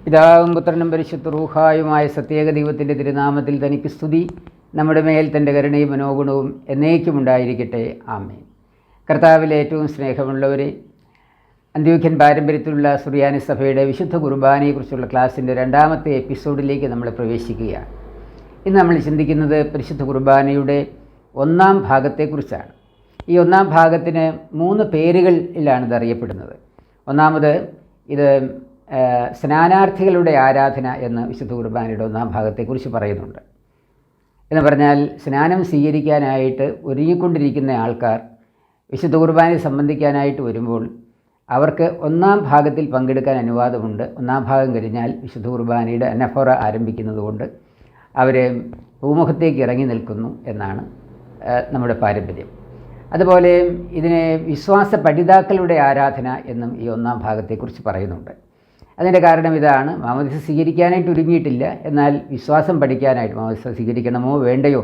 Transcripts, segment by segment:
പിതാവും പുത്രനും പരിശുദ്ധ റൂഹായുമായ സത്യേക ദൈവത്തിൻ്റെ തിരുനാമത്തിൽ തനിക്ക് സ്തുതി. നമ്മുടെ മേൽ തൻ്റെ കരുണയും മനോഗുണവും എന്നേക്കും ഉണ്ടായിരിക്കട്ടെ. ആമേൻ. കർത്താവിലെ ഏറ്റവും സ്നേഹമുള്ളവരെ, അന്ത്യോക്യൻ പാരമ്പര്യത്തിലുള്ള സുറിയാനി സഭയുടെ വിശുദ്ധ കുർബാനയെക്കുറിച്ചുള്ള ക്ലാസ്സിൻ്റെ രണ്ടാമത്തെ എപ്പിസോഡിലേക്ക് നമ്മൾ പ്രവേശിക്കുകയാണ്. ഇന്ന് നമ്മൾ ചിന്തിക്കുന്നത് പരിശുദ്ധ കുർബാനയുടെ ഒന്നാം ഭാഗത്തെക്കുറിച്ചാണ്. ഈ ഒന്നാം ഭാഗത്തിന് 3 പേരുകളിലാണ് ഇത് അറിയപ്പെടുന്നത്. ഒന്നാമത് ഇത് സ്നാനാർത്ഥികളുടെ ആരാധന എന്ന് വിശുദ്ധ കുർബാനയുടെ ഒന്നാം ഭാഗത്തെക്കുറിച്ച് പറയുന്നുണ്ട്. എന്ന് പറഞ്ഞാൽ സ്നാനം സ്വീകരിക്കാനായിട്ട് ഒരുങ്ങിക്കൊണ്ടിരിക്കുന്ന ആൾക്കാർ വിശുദ്ധ കുർബാനയെ സംബന്ധിക്കാനായിട്ട് വരുമ്പോൾ അവർക്ക് ഒന്നാം ഭാഗത്തിൽ പങ്കെടുക്കാൻ അനുവാദമുണ്ട്. ഒന്നാം ഭാഗം കഴിഞ്ഞാൽ വിശുദ്ധ കുർബാനയുടെ അനഫോറ ആരംഭിക്കുന്നത് കൊണ്ട് അവർ ഭൂമുഖത്തേക്ക് ഇറങ്ങി നിൽക്കുന്നു എന്നാണ് നമ്മുടെ പാരമ്പര്യം. അതുപോലെ ഇതിനെ വിശ്വാസ പഠിതാക്കളുടെ ആരാധന എന്നും ഈ ഒന്നാം ഭാഗത്തെക്കുറിച്ച് പറയുന്നുണ്ട്. അതിൻ്റെ കാരണം ഇതാണ്: മാമോദീസ സ്വീകരിക്കാനായിട്ട് ഒരുങ്ങിയിട്ടില്ല, എന്നാൽ വിശ്വാസം പഠിക്കാനായിട്ട് മാമോദീസ സ്വീകരിക്കണമോ വേണ്ടയോ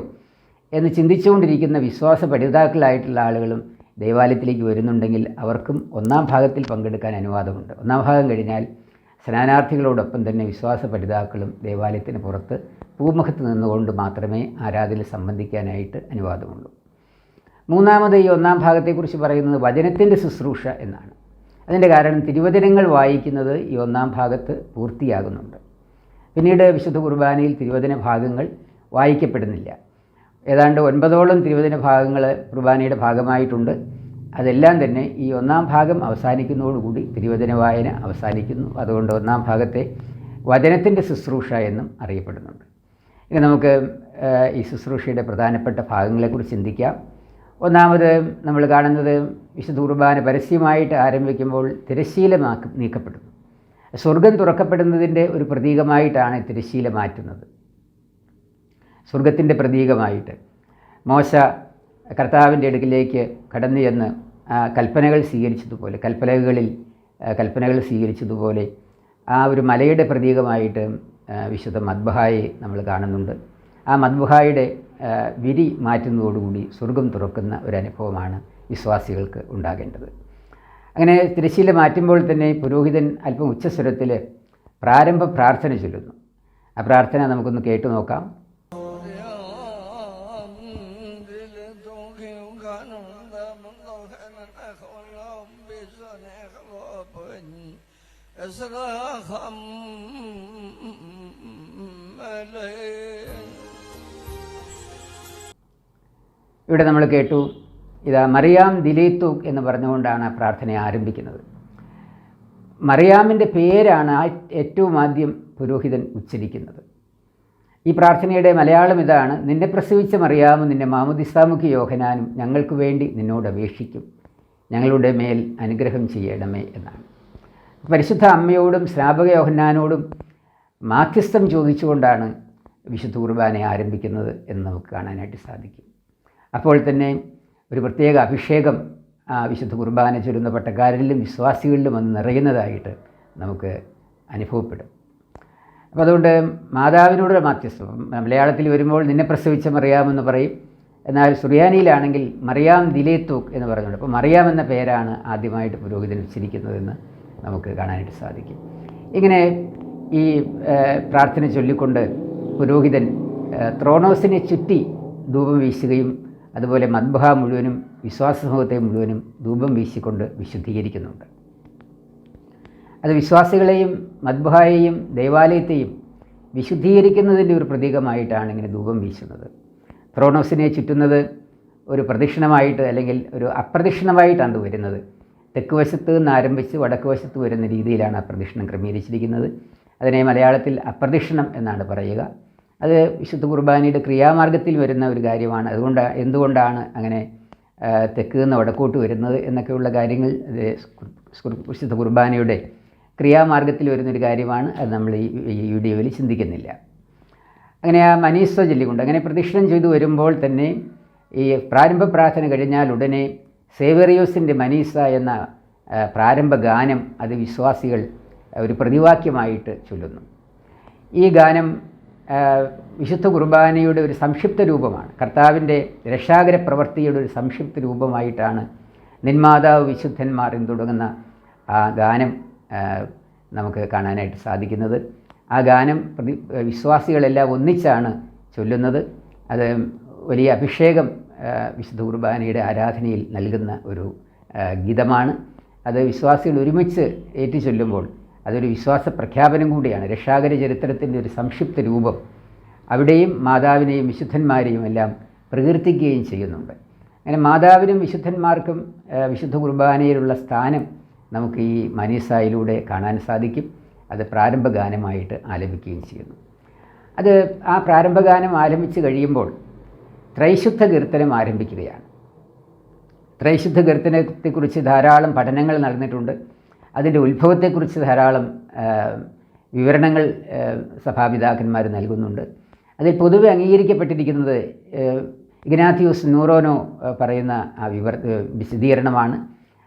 എന്ന് ചിന്തിച്ചുകൊണ്ടിരിക്കുന്ന വിശ്വാസ പഠിതാക്കളായിട്ടുള്ള ആളുകളും ദൈവാലയത്തിലേക്ക് വരുന്നുണ്ടെങ്കിൽ അവർക്കും ഒന്നാം ഭാഗത്തിൽ പങ്കെടുക്കാൻ അനുവാദമുണ്ട്. ഒന്നാം ഭാഗം കഴിഞ്ഞാൽ സ്നാനാർത്ഥികളോടൊപ്പം തന്നെ വിശ്വാസ പഠിതാക്കളും ദൈവാലയത്തിന് പുറത്ത് ഭൂമുഖത്ത് നിന്നുകൊണ്ട് മാത്രമേ ആരാധനയിൽ സംബന്ധിക്കാനായിട്ട് അനുവാദമുള്ളൂ. മൂന്നാമത് ഈ ഒന്നാം ഭാഗത്തെക്കുറിച്ച് പറയുന്നത് വചനത്തിൻ്റെ ശുശ്രൂഷ എന്നാണ്. അതിൻ്റെ കാരണം തിരുവചനങ്ങൾ വായിക്കുന്നത് ഈ ഒന്നാം ഭാഗത്ത് പൂർത്തിയാകുന്നുണ്ട്. പിന്നീട് വിശുദ്ധ കുർബാനയിൽ തിരുവചന ഭാഗങ്ങൾ വായിക്കപ്പെടുന്നില്ല. ഏതാണ്ട് 9ഓളം തിരുവചന ഭാഗങ്ങൾ കുർബാനയുടെ ഭാഗമായിട്ടുണ്ട്. അതെല്ലാം തന്നെ ഈ ഒന്നാം ഭാഗം അവസാനിക്കുന്നതോടുകൂടി തിരുവചന വായന അവസാനിക്കുന്നു. അതുകൊണ്ട് ഒന്നാം ഭാഗത്തെ വചനത്തിൻ്റെ ശുശ്രൂഷ എന്നും അറിയപ്പെടുന്നുണ്ട്. ഇനി നമുക്ക് ഈ ശുശ്രൂഷയുടെ പ്രധാനപ്പെട്ട ഭാഗങ്ങളെക്കുറിച്ച് ചിന്തിക്കാം. ഒന്നാമത് നമ്മൾ കാണുന്നത് വിശുദ്ധ കുർബാന പരസ്യമായിട്ട് ആരംഭിക്കുമ്പോൾ തിരശ്ശീല നീക്കപ്പെടുന്നു. സ്വർഗം തുറക്കപ്പെടുന്നതിൻ്റെ ഒരു പ്രതീകമായിട്ടാണ് തിരശ്ശീല മാറ്റുന്നത്. സ്വർഗത്തിൻ്റെ പ്രതീകമായിട്ട് മോശ കർത്താവിൻ്റെ അടുക്കിലേക്ക് കടന്നു ചെന്ന് കൽപ്പനകൾ സ്വീകരിച്ചതുപോലെ കൽപ്പനകൾ സ്വീകരിച്ചതുപോലെ ആ ഒരു മലയുടെ പ്രതീകമായിട്ട് വിശുദ്ധ മദ്ബഹായെ നമ്മൾ കാണുന്നുണ്ട്. ആ മദ്ബഹായുടെ വിരി മാറ്റുന്നതോടുകൂടി സ്വർഗം തുറക്കുന്ന ഒരനുഭവമാണ് വിശ്വാസികൾക്ക് ഉണ്ടാകേണ്ടത്. അങ്ങനെ തിരശ്ശീല മാറ്റുമ്പോൾ തന്നെ പുരോഹിതൻ അല്പം ഉച്ചസ്വരത്തിൽ പ്രാരംഭ പ്രാർത്ഥന ചൊല്ലുന്നു. ആ പ്രാർത്ഥന നമുക്കൊന്ന് കേട്ടു നോക്കാം. ഇവിടെ നമ്മൾ കേട്ടു, ഇതാ മറിയാം ദിലേത്തൂക്ക് എന്ന് പറഞ്ഞുകൊണ്ടാണ് ആ പ്രാർത്ഥന ആരംഭിക്കുന്നത്. മറിയാമിൻ്റെ പേരാണ് ഏറ്റവും ആദ്യം പുരോഹിതൻ ഉച്ചരിക്കുന്നത്. ഈ പ്രാർത്ഥനയുടെ മലയാളം ഇതാണ്: നിന്നെ പ്രസവിച്ച മറിയാമും നിന്നെ മാമോദീസാമുഖി യോഹന്നാനും ഞങ്ങൾക്ക് വേണ്ടി നിന്നോട് അപേക്ഷിക്കും, ഞങ്ങളുടെ മേൽ അനുഗ്രഹം ചെയ്യണമേ എന്നാണ്. പരിശുദ്ധ അമ്മയോടും സ്നാപക യോഹന്നാനോടും മാധ്യസ്ഥം ചോദിച്ചുകൊണ്ടാണ് വിശുദ്ധ കുർബാന ആരംഭിക്കുന്നത് എന്ന് നമുക്ക് കാണാനായിട്ട് സാധിക്കും. അപ്പോൾ തന്നെ ഒരു പ്രത്യേക അഭിഷേകം വിശുദ്ധ കുർബാന ചൊല്ലുന്ന പട്ടക്കാരിലും വിശ്വാസികളിലും വന്ന് നിറയുന്നതായിട്ട് നമുക്ക് അനുഭവപ്പെടും. അപ്പോൾ അതുകൊണ്ട് മാതാവിനോടുള്ള മാധ്യസ്ഥം മലയാളത്തിൽ വരുമ്പോൾ നിന്നെ പ്രസവിച്ച മറിയാമെന്ന് പറയും. എന്നാൽ സുറിയാനിയിലാണെങ്കിൽ മറിയാം ദിലേത്തൂക്ക് എന്ന് പറയുന്നുണ്ട്. അപ്പോൾ മറിയാം എന്ന പേരാണ് ആദ്യമായിട്ട് പുരോഹിതൻ ഉച്ചരിക്കുന്നതെന്ന് നമുക്ക് കാണാനായിട്ട് സാധിക്കും. ഇങ്ങനെ ഈ പ്രാർത്ഥന ചൊല്ലിക്കൊണ്ട് പുരോഹിതൻ ത്രോണോസിനെ ചുറ്റി ധൂപം വീശുകയും അതുപോലെ മദ്ബഹ മുഴുവനും വിശ്വാസ സമൂഹത്തെ മുഴുവനും ധൂപം വീശിക്കൊണ്ട് വിശുദ്ധീകരിക്കുന്നുണ്ട്. അത് വിശ്വാസികളെയും മദ്ബഹയെയും ദേവാലയത്തെയും വിശുദ്ധീകരിക്കുന്നതിൻ്റെ ഒരു പ്രതീകമായിട്ടാണ് ഇങ്ങനെ ധൂപം വീശുന്നത്. ത്രോണോസിനെ ചുറ്റുന്നത് ഒരു പ്രദക്ഷിണമായിട്ട് അല്ലെങ്കിൽ ഒരു അപ്രദക്ഷിണമായിട്ടാണ് വരുന്നത്. തെക്ക് വശത്ത് നിന്ന് ആരംഭിച്ച് വടക്ക് വശത്ത് വരുന്ന രീതിയിലാണ് ആ പ്രദക്ഷിണം ക്രമീകരിച്ചിരിക്കുന്നത്. അതിനെ മലയാളത്തിൽ അപ്രദക്ഷിണം എന്നാണ് പറയുക. അത് വിശുദ്ധ കുർബാനയുടെ ക്രിയാമാർഗത്തിൽ വരുന്ന ഒരു കാര്യമാണ്. എന്തുകൊണ്ടാണ് അങ്ങനെ തെക്ക് നിന്ന് വടക്കോട്ട് വരുന്നത് എന്നൊക്കെയുള്ള കാര്യങ്ങൾ വിശുദ്ധ കുർബാനയുടെ ക്രിയാമാർഗത്തിൽ വരുന്നൊരു കാര്യമാണ്. അത് നമ്മൾ ഈ വീഡിയോയിൽ ചിന്തിക്കുന്നില്ല. അങ്ങനെ ആ മനീസ്വ ചൊല്ലിക്കൊണ്ട് അങ്ങനെ പ്രദക്ഷിണം ചെയ്തു വരുമ്പോൾ തന്നെ ഈ പ്രാരംഭ പ്രാർത്ഥന കഴിഞ്ഞാൽ ഉടനെ സേവേറിയോസിൻ്റെ മനീസ എന്ന പ്രാരംഭ ഗാനം അത് വിശ്വാസികൾ ഒരു പ്രതിവാക്യമായിട്ട് ചൊല്ലുന്നു. ഈ ഗാനം വിശുദ്ധ കുർബാനയുടെ ഒരു സംക്ഷിപ്ത രൂപമാണ്. കർത്താവിൻ്റെ രക്ഷാകര പ്രവൃത്തിയുടെ ഒരു സംക്ഷിപ്ത രൂപമായിട്ടാണ് നിന്മാതാവ് വിശുദ്ധന്മാർ എന്ന് തുടങ്ങുന്ന ആ ഗാനം നമുക്ക് കാണാനായിട്ട് സാധിക്കുന്നത്. ആ ഗാനം വിശ്വാസികളെല്ലാം ഒന്നിച്ചാണ് ചൊല്ലുന്നത്. അത് വലിയ അഭിഷേകം വിശുദ്ധ കുർബാനയുടെ ആരാധനയിൽ നൽകുന്ന ഒരു ഗീതമാണ്. അത് വിശ്വാസികൾ ഒരുമിച്ച് ഏറ്റുചൊല്ലുമ്പോൾ അതൊരു വിശ്വാസ പ്രഖ്യാപനം കൂടിയാണ്. രക്ഷാകര ചരിത്രത്തിൻ്റെ ഒരു സംക്ഷിപ്ത രൂപം അവിടെയും മാതാവിനെയും വിശുദ്ധന്മാരെയും എല്ലാം പ്രകീർത്തിക്കുകയും ചെയ്യുന്നുണ്ട്. അങ്ങനെ മാതാവിനും വിശുദ്ധന്മാർക്കും വിശുദ്ധ കുർബാനയിലുള്ള സ്ഥാനം നമുക്ക് ഈ മനീസായിലൂടെ കാണാൻ സാധിക്കും. അത് പ്രാരംഭഗാനമായിട്ട് ആലപിക്കുകയും ചെയ്യുന്നു. അത് ആ പ്രാരംഭഗാനം ആലപിച്ച് കഴിയുമ്പോൾ ത്രൈശുദ്ധ കീർത്തനം ആരംഭിക്കുകയാണ്. ത്രൈശുദ്ധ കീർത്തനത്തെക്കുറിച്ച് ധാരാളം പഠനങ്ങൾ നടന്നിട്ടുണ്ട്. അതിൻ്റെ ഉത്ഭവത്തെക്കുറിച്ച് ധാരാളം വിവരണങ്ങൾ സഭാപിതാക്കന്മാർ നൽകുന്നുണ്ട്. അതിൽ പൊതുവെ അംഗീകരിക്കപ്പെട്ടിരിക്കുന്നത് ഇഗ്നാത്തിയോസ് നൂറോനോ പറയുന്ന ആ വിശദീകരണമാണ്.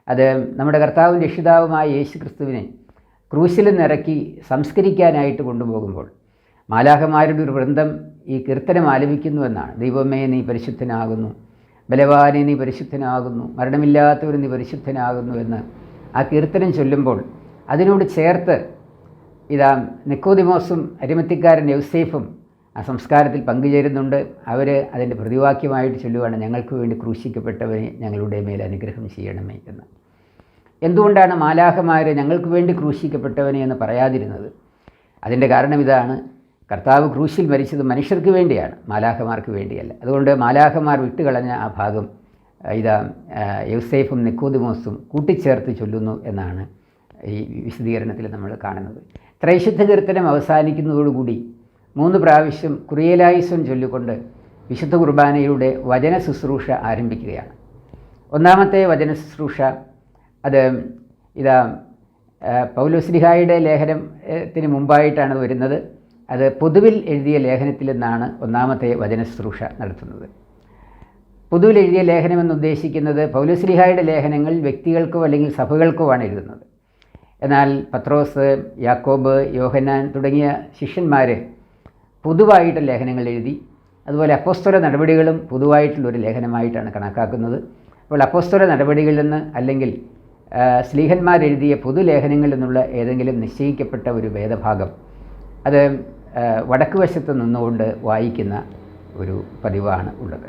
അത് നമ്മുടെ കർത്താവും രക്ഷിതാവുമായ യേശു ക്രിസ്തുവിനെ ക്രൂശിൽ നിറക്കി സംസ്കരിക്കാനായിട്ട് കൊണ്ടുപോകുമ്പോൾ മാലാഖമാരുടെ ഒരു വൃന്ദം ഈ കീർത്തനം ആലപിക്കുന്നുവെന്നാണ്. ദൈവമേ നീ പരിശുദ്ധനാകുന്നു, ബലവാനെ നീ പരിശുദ്ധനാകുന്നു, മരണമില്ലാത്തവർ നീ പരിശുദ്ധനാകുന്നു എന്ന് ആ കീർത്തനം ചൊല്ലുമ്പോൾ അതിനോട് ചേർത്ത് ഇതാ നിക്കോദിമോസും അരിമത്തിക്കാരൻ യൗസേഫും ആ സംസ്കാരത്തിൽ പങ്കുചേരുന്നുണ്ട്. അവർ അതിൻ്റെ പ്രതിവാക്യമായിട്ട് ചൊല്ലുവാണ്, ഞങ്ങൾക്ക് വേണ്ടി ക്രൂശിക്കപ്പെട്ടവനെ ഞങ്ങളുടെ മേൽ അനുഗ്രഹം ചെയ്യണമേ എന്ന്. എന്തുകൊണ്ടാണ് മാലാഖമാർ ഞങ്ങൾക്ക് വേണ്ടി ക്രൂശിക്കപ്പെട്ടവനെ എന്ന് പറയാതിരുന്നത്? അതിൻ്റെ കാരണം ഇതാണ്, കർത്താവ് ക്രൂശിൽ മരിച്ചത് മനുഷ്യർക്ക് വേണ്ടിയാണ്, മാലാഖമാർക്ക് വേണ്ടിയല്ല. അതുകൊണ്ട് മാലാഖമാർ വിട്ടുകളഞ്ഞ ആ ഭാഗം ഇതാ യൗസേഫും നിക്കോദിമോസും കൂട്ടിച്ചേർത്ത് ചൊല്ലുന്നു എന്നാണ് ഈ വിശദീകരണത്തിൽ നമ്മൾ കാണുന്നത്. ത്രൈശുദ്ധ കീർത്തനം അവസാനിക്കുന്നതോടുകൂടി 3 പ്രാവശ്യം കുറിയലായിസം ചൊല്ലിക്കൊണ്ട് വിശുദ്ധ കുർബാനയുടെ വചന ശുശ്രൂഷ ആരംഭിക്കുകയാണ്. ഒന്നാമത്തെ വചന ശുശ്രൂഷ അത് ഇതാ പൗലോസ്ലീഹായുടെ ലേഖനത്തിന് മുമ്പായിട്ടാണ് വരുന്നത്. അത് പൊതുവിൽ എഴുതിയ ലേഖനത്തിൽ നിന്നാണ് ഒന്നാമത്തെ വചന ശുശ്രൂഷ നടത്തുന്നത്. പൊതുവിൽ എഴുതിയ ലേഖനം എന്നുദ്ദേശിക്കുന്നത് പൗലോസ്ലീഹായുടെ ലേഖനങ്ങൾ വ്യക്തികൾക്കോ അല്ലെങ്കിൽ സഭകൾക്കോ ആണ് എഴുതുന്നത്. എന്നാൽ പത്രോസ്, യാക്കോബ്, യോഹന്നാൻ തുടങ്ങിയ ശിഷ്യന്മാർ പൊതുവായിട്ട് ലേഖനങ്ങൾ എഴുതി. അതുപോലെ അപ്പോസ്തല നടപടികളും പൊതുവായിട്ടുള്ളൊരു ലേഖനമായിട്ടാണ് കണക്കാക്കുന്നത്. അപ്പോൾ അപ്പോസ്തല നടപടികളിൽ നിന്ന് അല്ലെങ്കിൽ ശ്ലീഹന്മാരെഴുതിയ പൊതുലേഖനങ്ങളിൽ നിന്നുള്ള ഏതെങ്കിലും നിശ്ചയിക്കപ്പെട്ട ഒരു വേദഭാഗം അത് വടക്ക് വശത്ത് നിന്നുകൊണ്ട് വായിക്കുന്ന ഒരു പതിവാണ് ഉള്ളത്.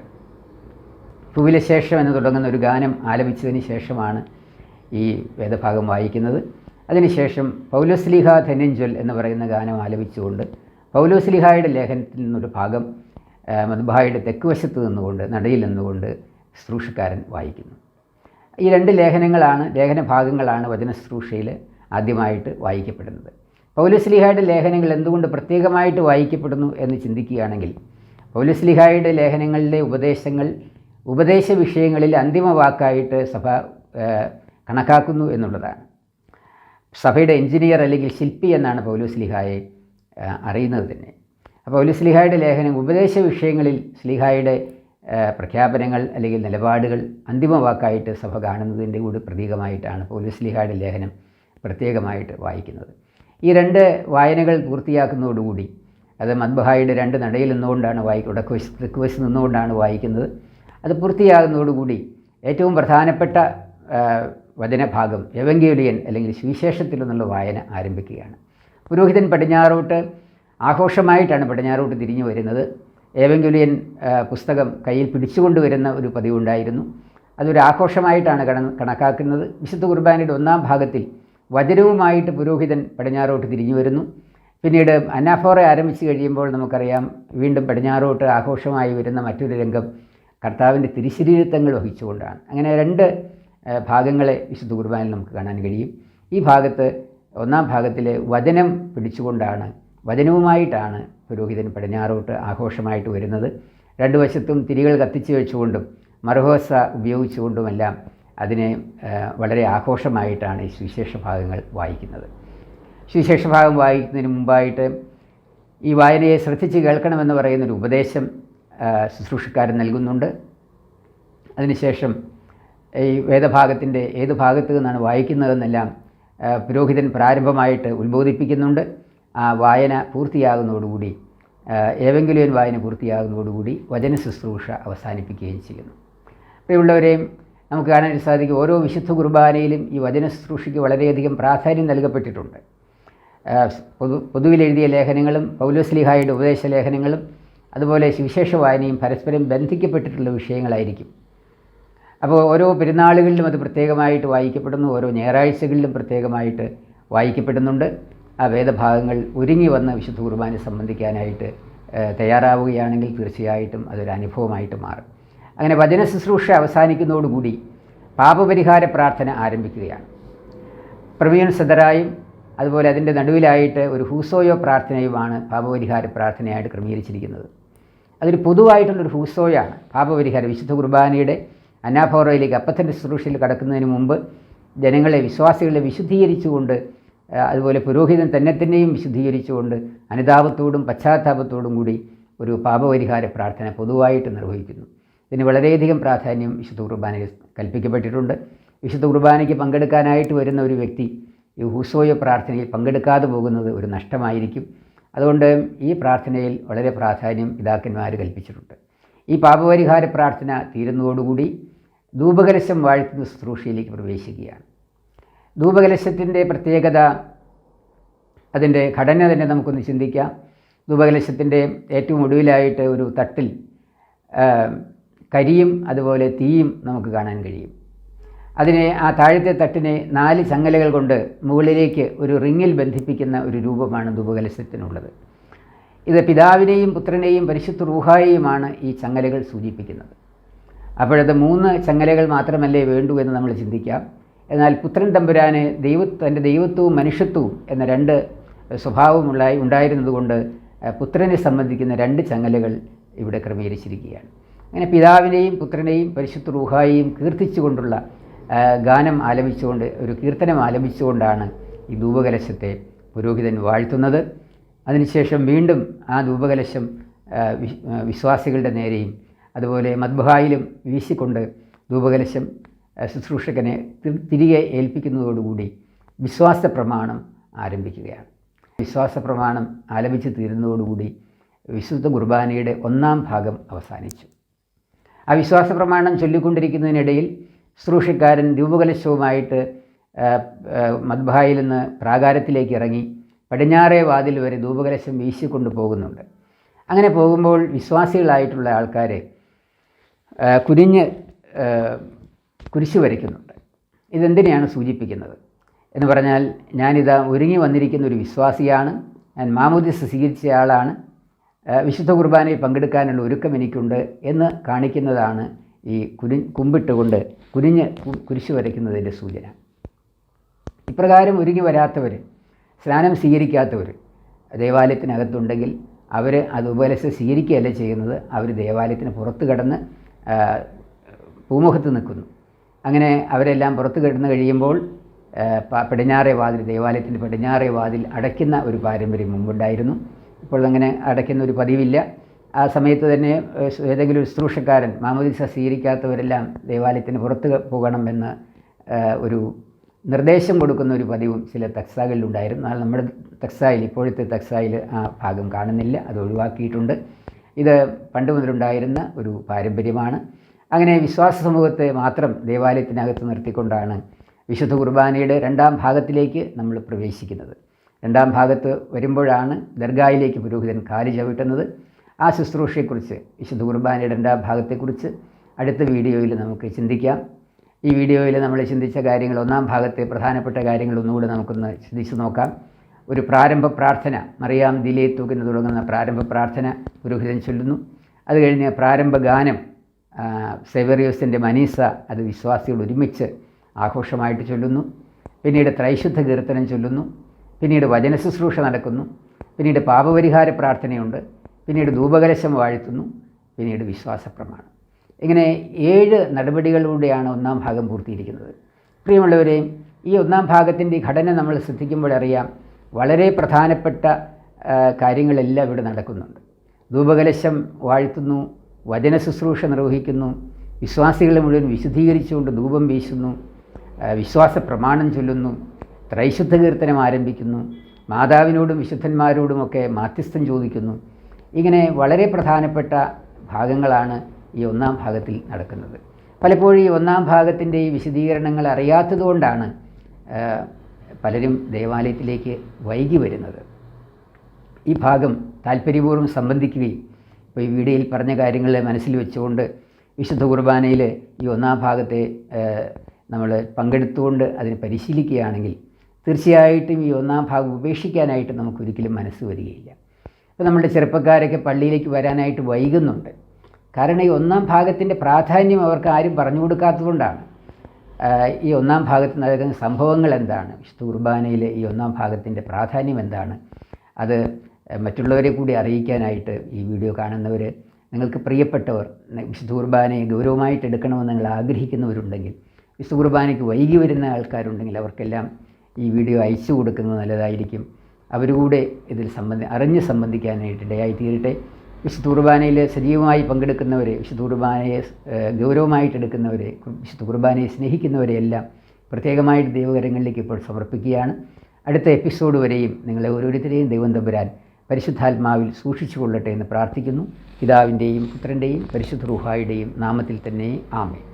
സുവിശേഷം എന്ന് തുടങ്ങുന്ന ഒരു ഗാനം ആലപിച്ചതിന് ശേഷമാണ് ഈ വേദഭാഗം വായിക്കുന്നത്. അതിനുശേഷം പൗലോസ്ലീഹ ധന്യഞ്ജൽ എന്ന് പറയുന്ന ഗാനം ആലപിച്ചുകൊണ്ട് പൗലോസ്ലീഹായുടെ ലേഖനത്തിൽ നിന്നൊരു ഭാഗം മദ്ബഹായുടെ തെക്ക് വശത്ത് നിന്നുകൊണ്ട് നടയിൽ നിന്നുകൊണ്ട് ശുശ്രൂഷക്കാരൻ വായിക്കുന്നു. ഈ 2 ലേഖനഭാഗങ്ങളാണ് വചന ശുശ്രൂഷയിൽ ആദ്യമായിട്ട് വായിക്കപ്പെടുന്നത്. പൗലോസ്ലീഹായുടെ ലേഖനങ്ങൾ എന്തുകൊണ്ട് പ്രത്യേകമായിട്ട് വായിക്കപ്പെടുന്നു എന്ന് ചിന്തിക്കുകയാണെങ്കിൽ പൗലോസ്ലീഹായുടെ ലേഖനങ്ങളിലെ ഉപദേശ വിഷയങ്ങളിൽ അന്തിമ വാക്കായിട്ട് സഭ കണക്കാക്കുന്നു എന്നുള്ളതാണ്. സഭയുടെ എഞ്ചിനീയർ അല്ലെങ്കിൽ ശില്പി എന്നാണ് പൗലോസ്ലീഹായെ അറിയുന്നത് തന്നെ. അപ്പോൾ പൗലോസ്ലീഹായുടെ ലേഖനം ഉപദേശ വിഷയങ്ങളിൽ സ്ലീഹായുടെ പ്രഖ്യാപനങ്ങൾ അല്ലെങ്കിൽ നിലപാടുകൾ അന്തിമ വാക്കായിട്ട് സഭ കാണുന്നതിൻ്റെ കൂടി പ്രതീകമായിട്ടാണ് പൗലോസ്ലീഹായുടെ ലേഖനം പ്രത്യേകമായിട്ട് വായിക്കുന്നത്. ഈ 2 വായനകൾ പൂർത്തിയാക്കുന്നതോടുകൂടി അത് മദ്ബഹായുടെ 2 നടയിൽ നിന്നുകൊണ്ടാണ് തെക്കുവശത്ത് നിന്നുകൊണ്ടാണ് വായിക്കുന്നത്. അത് പൂർത്തിയാകുന്നതോടുകൂടി ഏറ്റവും പ്രധാനപ്പെട്ട വചനഭാഗം എവങ്കേലിയൻ അല്ലെങ്കിൽ സുവിശേഷത്തിൽ നിന്നുള്ള വായന ആരംഭിക്കുകയാണ്. പുരോഹിതൻ പടിഞ്ഞാറോട്ട് ആഘോഷമായിട്ടാണ് പടിഞ്ഞാറോട്ട് തിരിഞ്ഞു വരുന്നത്. എവങ്കേലിയൻ പുസ്തകം കയ്യിൽ പിടിച്ചുകൊണ്ട് വരുന്ന ഒരു പതിവുണ്ടായിരുന്നു. അതൊരു ആഘോഷമായിട്ടാണ് കണക്കാക്കുന്നത്. വിശുദ്ധ കുർബാനയുടെ 1-ാം ഭാഗത്തിൽ വചനവുമായിട്ട് പുരോഹിതൻ പടിഞ്ഞാറോട്ട് തിരിഞ്ഞു വരുന്നു. പിന്നീട് അനാഫോറ ആരംഭിച്ച് കഴിയുമ്പോൾ നമുക്കറിയാം വീണ്ടും പടിഞ്ഞാറോട്ട് ആഘോഷമായി വരുന്ന മറ്റൊരു രംഗം കർത്താവിൻ്റെ തിരുശരീരത്വങ്ങൾ വഹിച്ചുകൊണ്ടാണ്. അങ്ങനെ 2 ഭാഗങ്ങളെ വിശുദ്ധ കുർബാനയിൽ നമുക്ക് കാണാൻ കഴിയും. ഈ ഭാഗത്ത് 1-ാം ഭാഗത്തിലെ വചനം പിടിച്ചുകൊണ്ടാണ്, വചനവുമായിട്ടാണ് പുരോഹിതൻ പടിഞ്ഞാറോട്ട് ആഘോഷമായിട്ട് വരുന്നത്. 2 വശത്തും തിരികൾ കത്തിച്ചു വെച്ചുകൊണ്ടും മർഹോസ ഉപയോഗിച്ചുകൊണ്ടുമെല്ലാം അതിനെ വളരെ ആഘോഷമായിട്ടാണ് ഈ സുവിശേഷ ഭാഗങ്ങൾ വായിക്കുന്നത്. സുവിശേഷ ഭാഗം വായിക്കുന്നതിന് മുമ്പായിട്ട് ഈ വായനയെ ശ്രദ്ധിച്ച് കേൾക്കണമെന്ന് പറയുന്നൊരു ഉപദേശം ശുശ്രൂഷക്കാരൻ നൽകുന്നുണ്ട്. അതിനുശേഷം ഈ വേദഭാഗത്തിൻ്റെ ഏത് ഭാഗത്തു നിന്നാണ് വായിക്കുന്നതെന്നെല്ലാം പുരോഹിതൻ പ്രാരംഭമായിട്ട് ഉത്ബോധിപ്പിക്കുന്നുണ്ട്. ആ വായന പൂർത്തിയാകുന്നതോടുകൂടി ഏവെങ്കിലും വായന പൂർത്തിയാകുന്നതോടുകൂടി വചന ശുശ്രൂഷ അവസാനിപ്പിക്കുകയും ചെയ്യുന്നു. പ്രിയമുള്ളവരെയും നമുക്ക് കാണാൻ സാധിക്കും ഓരോ വിശുദ്ധ കുർബാനയിലും ഈ വചന ശുശ്രൂഷയ്ക്ക് വളരെയധികം പ്രാധാന്യം നൽകപ്പെട്ടിട്ടുണ്ട്. പൊതുവിലെഴുതിയ ലേഖനങ്ങളും പൗലോസ്ലീഹായുടെ ഉപദേശ ലേഖനങ്ങളും അതുപോലെ സുവിശേഷ വായനയും പരസ്പരം ബന്ധിക്കപ്പെട്ടിട്ടുള്ള വിഷയങ്ങളായിരിക്കും. അപ്പോൾ ഓരോ പെരുന്നാളുകളിലും അത് പ്രത്യേകമായിട്ട് വായിക്കപ്പെടുന്നു, ഓരോ ഞായറാഴ്ചകളിലും പ്രത്യേകമായിട്ട് വായിക്കപ്പെടുന്നുണ്ട്. ആ വേദഭാഗങ്ങൾ ഒരുങ്ങി വന്ന് വിശുദ്ധ കുർബാന സംബന്ധിക്കാനായിട്ട് തയ്യാറാവുകയാണെങ്കിൽ തീർച്ചയായിട്ടും അതൊരു അനുഭവമായിട്ട് മാറും. അങ്ങനെ വചന ശുശ്രൂഷ അവസാനിക്കുന്നതോടുകൂടി പാപപരിഹാര പ്രാർത്ഥന ആരംഭിക്കുകയാണ്. പ്രവീൺ സദറായും അതുപോലെ അതിൻ്റെ നടുവിലായിട്ട് ഒരു ഹൂസോയോ പ്രാർത്ഥനയുമാണ് പാപപരിഹാര പ്രാർത്ഥനയായിട്ട് ക്രമീകരിച്ചിരിക്കുന്നത്. അതൊരു പൊതുവായിട്ടുള്ളൊരു ഹൂസോയാണ്. പാപപരിഹാരം വിശുദ്ധ കുർബാനയുടെ അനാഫോറയിലേക്ക് അപ്പത്തിൻ്റെ ശുശ്രൂഷയിൽ കടക്കുന്നതിന് മുമ്പ് ജനങ്ങളെ, വിശ്വാസികളെ വിശുദ്ധീകരിച്ചുകൊണ്ട്, അതുപോലെ പുരോഹിതൻ തന്നെയും വിശുദ്ധീകരിച്ചുകൊണ്ട് അനുതാപത്തോടും പശ്ചാത്താപത്തോടും കൂടി ഒരു പാപപരിഹാര പ്രാർത്ഥന പൊതുവായിട്ട് നിർവഹിക്കുന്നു. ഇതിന് വളരെയധികം പ്രാധാന്യം വിശുദ്ധ കുർബാനയിൽ കൽപ്പിക്കപ്പെട്ടിട്ടുണ്ട്. വിശുദ്ധ കുർബാനയ്ക്ക് പങ്കെടുക്കാനായിട്ട് വരുന്ന ഒരു വ്യക്തി ഈ ഹൂസോയ പ്രാർത്ഥനയിൽ പങ്കെടുക്കാതെ പോകുന്നത് ഒരു നഷ്ടമായിരിക്കും. അതുകൊണ്ട് ഈ പ്രാർത്ഥനയിൽ വളരെ പ്രാധാന്യം പിതാക്കന്മാർ കൽപ്പിച്ചിട്ടുണ്ട്. ഈ പാപപരിഹാര പ്രാർത്ഥന തീരുന്നതോടുകൂടി ധൂപകലശം വാഴ്ത്തുന്ന ശുശ്രൂഷയിലേക്ക് പ്രവേശിക്കുകയാണ്. ധൂപകലശത്തിൻ്റെ പ്രത്യേകത, അതിൻ്റെ ഘടന തന്നെ നമുക്കൊന്ന് ചിന്തിക്കാം. ധൂപകലശത്തിൻ്റെ ഏറ്റവും ഒടുവിലായിട്ട് ഒരു തട്ടിൽ കരിയും അതുപോലെ തീയും നമുക്ക് കാണാൻ കഴിയും. അതിനെ, ആ താഴത്തെ തട്ടിനെ 4 ചങ്ങലകൾ കൊണ്ട് മുകളിലേക്ക് ഒരു റിങ്ങിൽ ബന്ധിപ്പിക്കുന്ന ഒരു രൂപമാണ് ധൂപകലശത്തിനുള്ളത്. ഇത് പിതാവിനെയും പുത്രനെയും പരിശുദ്ധ റൂഹായെയുമാണ് ഈ ചങ്ങലകൾ സൂചിപ്പിക്കുന്നത്. അപ്പോഴത് 3 ചങ്ങലകൾ മാത്രമല്ലേ വേണ്ടൂ എന്ന് നമ്മൾ ചിന്തിക്കാം. എന്നാൽ പുത്രൻ തമ്പുരാന് തൻ്റെ ദൈവത്വവും മനുഷ്യത്വവും എന്ന 2 സ്വഭാവം ഉണ്ടായിരുന്നതുകൊണ്ട് പുത്രനെ സംബന്ധിക്കുന്ന 2 ചങ്ങലകൾ ഇവിടെ ക്രമീകരിച്ചിരിക്കുകയാണ്. അങ്ങനെ പിതാവിനെയും പുത്രനെയും പരിശുദ്ധ റൂഹായെയും കീർത്തിച്ചുകൊണ്ടുള്ള ഗാനം ആലപിച്ചുകൊണ്ട്, ഒരു കീർത്തനം ആലപിച്ചുകൊണ്ടാണ് ഈ ധൂപകലശത്തെ പുരോഹിതൻ വാഴ്ത്തുന്നത്. അതിനുശേഷം വീണ്ടും ആ ധൂപകലശം വിശ്വാസികളുടെ നേരെയും അതുപോലെ മദ്ബഹായിലും വീശിക്കൊണ്ട് ധൂപകലശം ശുശ്രൂഷകനെ തിരികെ ഏൽപ്പിക്കുന്നതോടുകൂടി വിശ്വാസ പ്രമാണം ആരംഭിക്കുകയാണ്. വിശ്വാസ പ്രമാണം ആലപിച്ച് തീരുന്നതോടുകൂടി വിശുദ്ധ കുർബാനയുടെ 1-ാം ഭാഗം അവസാനിച്ചു. ആ വിശ്വാസ പ്രമാണം ചൊല്ലിക്കൊണ്ടിരിക്കുന്നതിനിടയിൽ ശുശ്രൂഷക്കാരൻ ധൂപകലശവുമായിട്ട് മദ്ബഹായിൽ നിന്ന് പ്രാകാരത്തിലേക്ക് ഇറങ്ങി പടിഞ്ഞാറേ വാതിൽ വരെ ധൂപകലശം വീശിക്കൊണ്ട് പോകുന്നുണ്ട്. അങ്ങനെ പോകുമ്പോൾ വിശ്വാസികളായിട്ടുള്ള ആൾക്കാരെ കുനിഞ്ഞ് കുരിശ് വരയ്ക്കുന്നുണ്ട്. ഇതെന്തിനെയാണ് സൂചിപ്പിക്കുന്നത് എന്ന് പറഞ്ഞാൽ, ഞാനിതാ ഒരുങ്ങി വന്നിരിക്കുന്ന ഒരു വിശ്വാസിയാണ്, ഞാൻ മാമോദിസ സ്വീകരിച്ച ആളാണ്, വിശുദ്ധ കുർബാനയിൽ പങ്കെടുക്കാനുള്ള ഒരുക്കം എനിക്കുണ്ട് എന്ന് കാണിക്കുന്നതാണ് ഈ കുമ്പിട്ടുകൊണ്ട് കുനിഞ്ഞ് കുരിശ് വരയ്ക്കുന്നതിൻ്റെ സൂചന. ഇപ്രകാരം ഒരുങ്ങി വരാത്തവർ, സ്നാനം സ്വീകരിക്കാത്തവർ ദേവാലയത്തിനകത്തുണ്ടെങ്കിൽ അവർ ആ ധൂപകലശം സ്വീകരിക്കുകയല്ല ചെയ്യുന്നത്, അവർ ദേവാലയത്തിന് പുറത്ത് കടന്ന് പൂമുഖത്ത് നിൽക്കുന്നു. അങ്ങനെ അവരെല്ലാം പുറത്ത് കിടന്ന് കഴിയുമ്പോൾ പടിഞ്ഞാറേ വാതിൽ, ദേവാലയത്തിൻ്റെ പടിഞ്ഞാറേ വാതിൽ അടയ്ക്കുന്ന ഒരു പാരമ്പര്യം മുമ്പുണ്ടായിരുന്നു. ഇപ്പോൾ അങ്ങനെ അടയ്ക്കുന്ന ഒരു പതിവില്ല. ആ സമയത്ത് തന്നെ ഏതെങ്കിലും ഒരു ശുശ്രൂഷക്കാരൻ മാമോദിസ സ്വീകരിക്കാത്തവരെല്ലാം ദേവാലയത്തിന് പുറത്ത് പോകണമെന്ന് ഒരു നിർദ്ദേശം കൊടുക്കുന്ന ഒരു പതിവും ചില തക്സാകളിലുണ്ടായിരുന്നു. എന്നാൽ നമ്മുടെ തക്സായിൽ, ഇപ്പോഴത്തെ തക്സായിൽ ആ ഭാഗം കാണുന്നില്ല, അത് ഒഴിവാക്കിയിട്ടുണ്ട്. ഇത് പണ്ട് മുതലുണ്ടായിരുന്ന ഒരു പാരമ്പര്യമാണ്. അങ്ങനെ വിശ്വാസ സമൂഹത്തെ മാത്രം ദേവാലയത്തിനകത്ത് നിർത്തിക്കൊണ്ടാണ് വിശുദ്ധ കുർബാനയുടെ 2-ാം ഭാഗത്തിലേക്ക് നമ്മൾ പ്രവേശിക്കുന്നത്. 2-ാം ഭാഗത്ത് വരുമ്പോഴാണ് ദർഗായിലേക്ക് പുരോഹിതൻ കാല് ചവിട്ടുന്നത്. ആ ശുശ്രൂഷയെക്കുറിച്ച്, വിശുദ്ധ കുർബാനയുടെ 2-ാം ഭാഗത്തെക്കുറിച്ച് അടുത്ത വീഡിയോയിൽ നമുക്ക് ചിന്തിക്കാം. ഈ വീഡിയോയിൽ നമ്മൾ ചിന്തിച്ച കാര്യങ്ങൾ, 1-ാം ഭാഗത്തെ പ്രധാനപ്പെട്ട കാര്യങ്ങൾ ഒന്നുകൂടെ നമുക്കൊന്ന് ചിന്തിച്ചു നോക്കാം. ഒരു പ്രാരംഭ പ്രാർത്ഥന, മറിയാം ദിലേത്തുക് എന്ന് തുടങ്ങുന്ന പ്രാരംഭ പ്രാർത്ഥന പുരോഹിതൻ ചൊല്ലുന്നു. അത് കഴിഞ്ഞ് പ്രാരംഭ ഗാനം സെവേറിയോസിൻ്റെ മനീസ, അത് വിശ്വാസികൾ ഒരുമിച്ച് ആഘോഷമായിട്ട് ചൊല്ലുന്നു. പിന്നീട് ത്രൈശുദ്ധ കീർത്തനം ചൊല്ലുന്നു. പിന്നീട് വചന ശുശ്രൂഷ നടക്കുന്നു. പിന്നീട് പാപപരിഹാര പ്രാർത്ഥനയുണ്ട്. പിന്നീട് ധൂപകലശം വാഴ്ത്തുന്നു. പിന്നീട് വിശ്വാസ പ്രമാണം. ഇങ്ങനെ 7 നടപടികളിലൂടെയാണ് 1-ാം ഭാഗം പൂർത്തീകരിക്കുന്നത്. പ്രിയമുള്ളവരെ, ഈ 1-ാം ഭാഗത്തിൻ്റെ ഘടന നമ്മൾ ശ്രദ്ധിക്കുമ്പോഴറിയാം, വളരെ പ്രധാനപ്പെട്ട കാര്യങ്ങളെല്ലാം ഇവിടെ നടക്കുന്നുണ്ട്. ധൂപകലശം വാഴ്ത്തുന്നു, വചന ശുശ്രൂഷ നിർവഹിക്കുന്നു, വിശ്വാസികളെ മുഴുവൻ വിശുദ്ധീകരിച്ചുകൊണ്ട് ധൂപം വീശുന്നു, വിശ്വാസ പ്രമാണം ചൊല്ലുന്നു, ത്രൈശുദ്ധ കീർത്തനം ആരംഭിക്കുന്നു, മാതാവിനോടും വിശുദ്ധന്മാരോടുമൊക്കെ മാധ്യസ്ഥം ചോദിക്കുന്നു. ഇങ്ങനെ വളരെ പ്രധാനപ്പെട്ട ഭാഗങ്ങളാണ് ഈ 1-ാം ഭാഗത്തിൽ നടക്കുന്നത്. പലപ്പോഴും ഈ 1-ാം ഭാഗത്തിൻ്റെ ഈ വിശദീകരണങ്ങൾ അറിയാത്തതുകൊണ്ടാണ് പലരും ദേവാലയത്തിലേക്ക് വൈകി വരുന്നത്. ഈ ഭാഗം താല്പര്യപൂർവ്വം സംബന്ധിക്കുകയും ഇപ്പോൾ ഈ വീഡിയോയിൽ പറഞ്ഞ കാര്യങ്ങളെ മനസ്സിൽ വെച്ചുകൊണ്ട് വിശുദ്ധ കുർബാനയിൽ ഈ ഒന്നാം ഭാഗത്തെ നമ്മൾ പങ്കെടുത്തുകൊണ്ട് അതിനെ പരിശീലിക്കുകയാണെങ്കിൽ തീർച്ചയായിട്ടും ഈ ഒന്നാം ഭാഗം ഉപേക്ഷിക്കാനായിട്ട് നമുക്കൊരിക്കലും മനസ്സ് വരികയില്ല. ഇപ്പോൾ നമ്മുടെ ചെറുപ്പക്കാരൊക്കെ പള്ളിയിലേക്ക് വരാനായിട്ട് വൈകുന്നുണ്ട്. കാരണം ഈ ഒന്നാം ഭാഗത്തിൻ്റെ പ്രാധാന്യം അവർക്ക് ആരും പറഞ്ഞു കൊടുക്കാത്തതുകൊണ്ടാണ്. ഈ ഒന്നാം ഭാഗത്ത് നടക്കുന്ന സംഭവങ്ങൾ എന്താണ്, വിശുദ്ധ കുർബാനയിലെ ഈ ഒന്നാം ഭാഗത്തിൻ്റെ പ്രാധാന്യം എന്താണ്, അത് മറ്റുള്ളവരെ കൂടി അറിയിക്കാനായിട്ട് ഈ വീഡിയോ കാണുന്നവർ, നിങ്ങൾക്ക് പ്രിയപ്പെട്ടവർ വിശുദ്ധ കുർബാനയെ ഗൗരവമായിട്ട് എടുക്കണമെന്ന് നിങ്ങൾ ആഗ്രഹിക്കുന്നവരുണ്ടെങ്കിൽ, വിശുദ്ധ കുർബാനയ്ക്ക് വൈകി വരുന്ന ആൾക്കാരുണ്ടെങ്കിൽ അവർക്കെല്ലാം ഈ വീഡിയോ അയച്ചു കൊടുക്കുന്നത് നല്ലതായിരിക്കും. അവരുകൂടെ ഇതിൽ അറിഞ്ഞ് സംബന്ധിക്കാനായിട്ട് ഇടയായി തീരട്ടെ. വിശുദ്ധ കുർബാനയിൽ സജീവമായി പങ്കെടുക്കുന്നവരെ, വിശുദ്ധ കുർബാനയെ ഗൗരവമായിട്ടെടുക്കുന്നവരെ, വിശുദ്ധ കുർബാനയെ സ്നേഹിക്കുന്നവരെയെല്ലാം പ്രത്യേകമായിട്ട് ദൈവകരങ്ങളിലേക്ക് ഇപ്പോൾ സമർപ്പിക്കുകയാണ്. അടുത്ത എപ്പിസോഡ് വരെയും നിങ്ങളെ ഓരോരുത്തരെയും ദൈവം തമ്പുരാൻ പരിശുദ്ധാത്മാവിൽ സൂക്ഷിച്ചു കൊള്ളട്ടെ എന്ന് പ്രാർത്ഥിക്കുന്നു. പിതാവിൻ്റെയും പുത്രൻ്റെയും പരിശുദ്ധ റൂഹായുടെയും നാമത്തിൽ തന്നെ ആമേൻ.